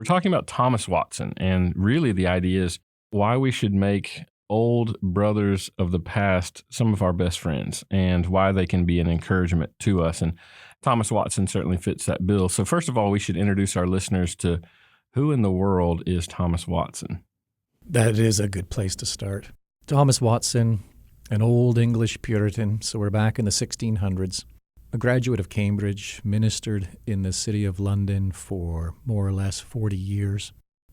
We're talking about Thomas Watson, and really the idea is why we should make old brothers of the past some of our best friends and why they can be an encouragement to us. And Thomas Watson certainly fits that bill. So, first of all, we should introduce our listeners to who in the world is Thomas Watson? That is a good place to start. Thomas Watson, an old English Puritan, so we're back in the 1600s, a graduate of Cambridge, ministered in the city of London for more or less 40 years,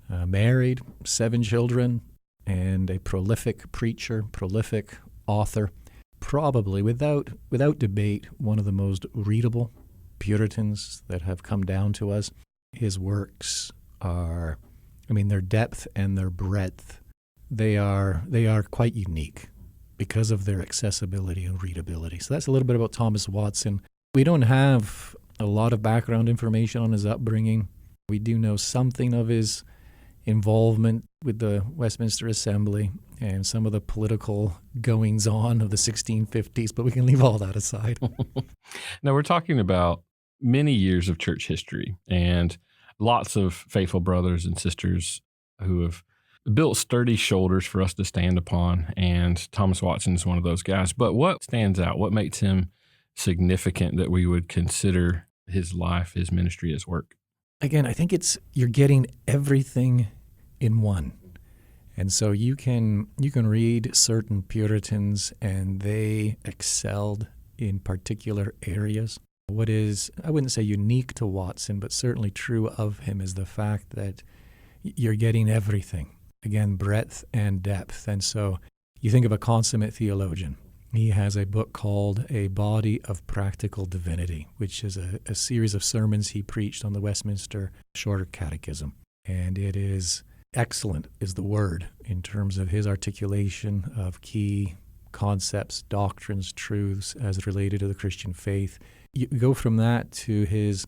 married, 7 children, and a prolific preacher, prolific author, probably without debate one of the most readable Puritans that have come down to us. His works are, their depth and their breadth, they are quite unique because of their accessibility and readability. So that's a little bit about Thomas Watson. We don't have a lot of background information on his upbringing. We do know something of his involvement with the Westminster Assembly and some of the political goings-on of the 1650s, but we can leave all that aside. Now, we're talking about many years of church history and lots of faithful brothers and sisters who have built sturdy shoulders for us to stand upon, and Thomas Watson is one of those guys. But what stands out? What makes him significant that we would consider his life, his ministry, his work? Again, I think you're getting everything in one. And so you can read certain Puritans and they excelled in particular areas. What is, I wouldn't say unique to Watson, but certainly true of him is the fact that you're getting everything. Again, breadth and depth. And so you think of a consummate theologian. He has a book called A Body of Practical Divinity, which is a series of sermons he preached on the Westminster Shorter Catechism. And it is excellent, is the word, in terms of his articulation of key concepts, doctrines, truths as related to the Christian faith. You go from that to his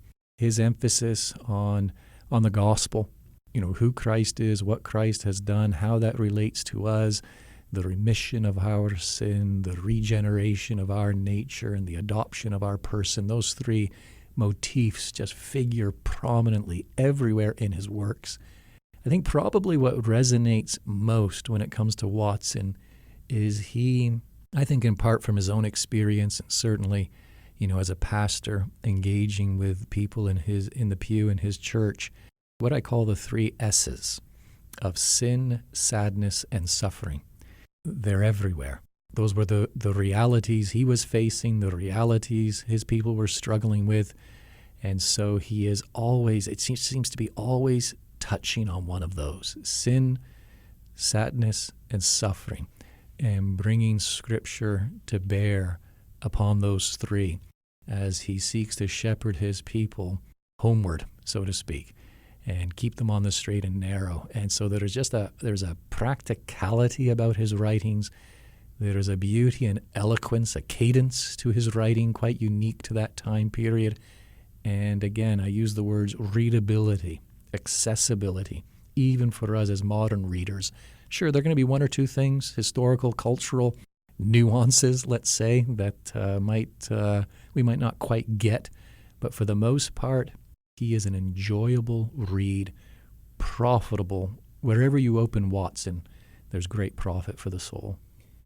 emphasis on the gospel, who Christ is, what Christ has done, how that relates to us, the remission of our sin, the regeneration of our nature, and the adoption of our person. Those 3 motifs just figure prominently everywhere in his works. I think probably what resonates most when it comes to Watson is I think in part from his own experience and certainly, as a pastor engaging with people in the pew in his church, what I call the 3 S's of sin, sadness, and suffering. They're everywhere. Those were the realities he was facing, the realities his people were struggling with. And so he is always, it seems to be always touching on one of those: sin, sadness, and suffering, and bringing Scripture to bear upon those 3 as he seeks to shepherd his people homeward, so to speak, and keep them on the straight and narrow. And so there's a practicality about his writings. There's a beauty and eloquence, a cadence to his writing quite unique to that time period. And again, I use the words readability, accessibility, even for us as modern readers. Sure, there are going to be 1 or 2 things, historical, cultural nuances, let's say, that we might not quite get. But for the most part, he is an enjoyable read, profitable. Wherever you open Watson, there's great profit for the soul.